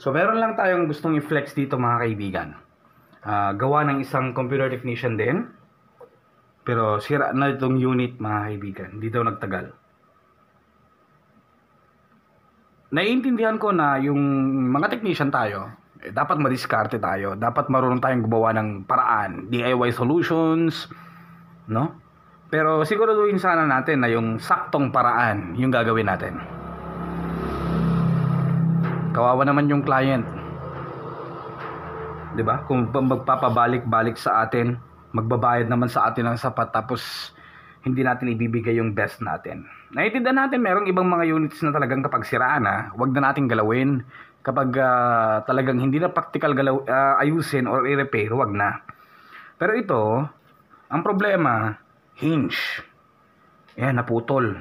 So meron lang tayong gustong i-flex dito mga kaibigan. Gawa ng isang computer technician din. Pero sira na itong unit mga kaibigan. Hindi daw nagtagal. Naiintindihan ko na yung mga technician tayo, dapat madiskarte tayo. Dapat marunong tayong gumawa ng paraan. DIY solutions. No? Pero siguraduhin sana natin na yung saktong paraan yung gagawin natin. Kawawa naman yung client. 'Di ba? Kung magpapabalik-balik sa atin, magbabayad naman sa atin ng sapat tapos hindi natin ibibigay yung best natin. Naiintindihan natin merong ibang mga units na talagang kapag siraan na, wag na nating galawin. Kapag talagang hindi na practical ayusin or i-repair, wag na. Pero ito, ang problema, hinge. Yan, naputol.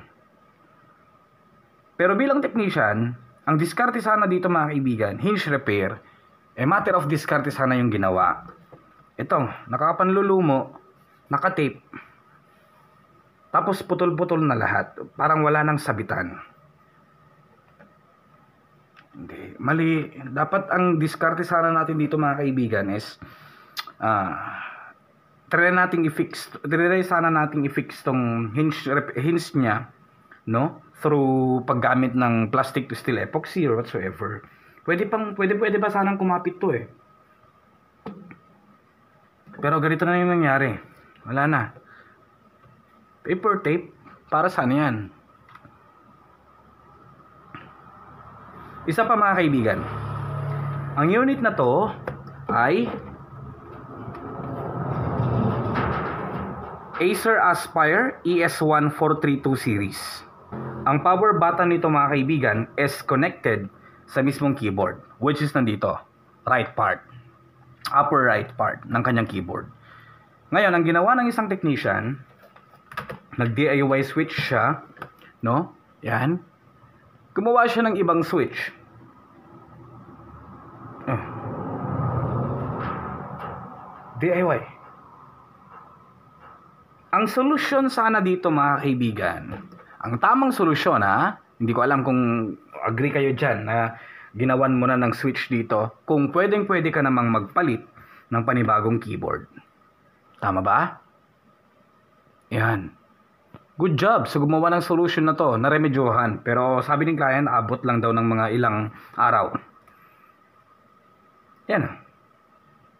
Pero bilang technician, ang diskarte sana dito mga kaibigan, hinge repair, matter of diskarte sana yung ginawa. Ito, nakapanlulumo, nakatape, tapos putol-putol na lahat. Parang wala nang sabitan. Hindi, mali. Dapat ang diskarte sana natin dito mga kaibigan is, try sana nating i-fix tong hinge niya, no? Through paggamit ng plastic to steel epoxy or whatsoever. Pwede ba sanang kumapit to eh. Pero ganito na yung nangyari. Wala na. Paper tape, para saan yan? Isa pa mga kaibigan. Ang unit na to ay Acer Aspire ES1432 series. Ang power button nito mga kaibigan is connected sa mismong keyboard, which is nandito, right part, upper right part ng kanyang keyboard. Ngayon, ang ginawa ng isang technician, nag-DIY switch siya, no? Yan. Gumawa siya ng ibang switch. DIY. Ang solusyon sana dito mga kaibigan, ang tamang solusyon hindi ko alam kung agree kayo dyan na ginawan mo na ng switch dito, kung pwedeng-pwede ka namang magpalit ng panibagong keyboard. Tama ba? Yan. Good job sa gumawa ng solution na to, naremedyohan. Pero sabi ng client, abot lang daw ng mga ilang araw. Yan.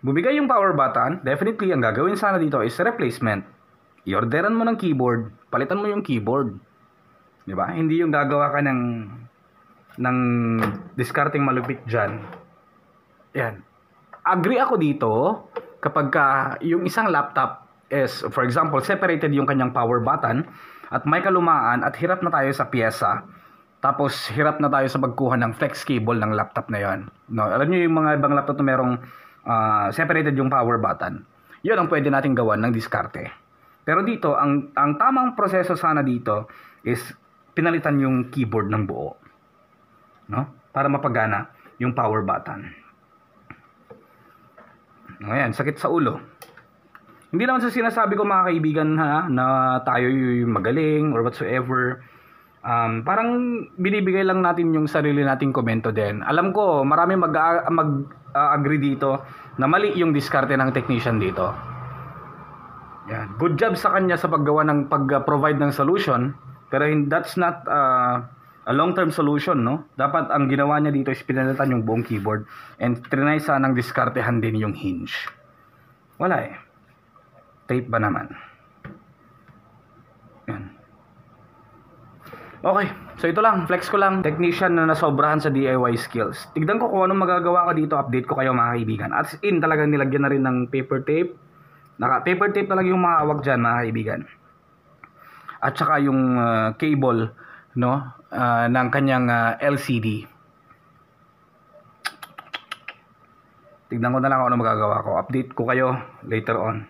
Bumigay yung power button, definitely ang gagawin sana dito is replacement. I-orderan mo ng keyboard, palitan mo yung keyboard. Diba? Hindi yung gagawa ka ng discarding malupit dyan. Yan. Agree ako dito kapag yung isang laptop is, for example, separated yung kanyang power button at may kalumaan at hirap na tayo sa pyesa. Tapos hirap na tayo sa pagkuha ng flex cable ng laptop na yon. No, alam niyo yung mga ibang laptop na merong separated yung power button. Yun ang pwede nating gawan ng diskarte. Pero dito, ang tamang proseso sana dito is pinalitan yung keyboard ng buo. No? Para mapagana yung power button. Ngayon, sakit sa ulo. Hindi naman sa sinasabi ko mga kaibigan na tayo yung magaling or whatsoever. Parang binibigay lang natin yung sarili nating komento din. Alam ko, marami mag-agree dito na mali yung diskarte ng technician dito. Yan. Good job sa kanya sa pag-provide ng solution. Pero that's not a long-term solution, no? Dapat ang ginawa niya dito is pinalitan yung buong keyboard and trinay sanang diskartehan din yung hinge. Wala eh. Tape ba naman? Yan. Okay, so ito lang, flex ko lang. Technician na nasobrahan sa DIY skills. Tignan ko kung anong magagawa ko dito, update ko kayo mga kaibigan. At in, talagang nilagyan na rin ng paper tape. Paper tape talaga yung mga awag dyan mga kaibigan. At saka yung cable, no, ng kanyang LCD. Tignan ko na lang kung ano magagawa ko. Update ko kayo later on.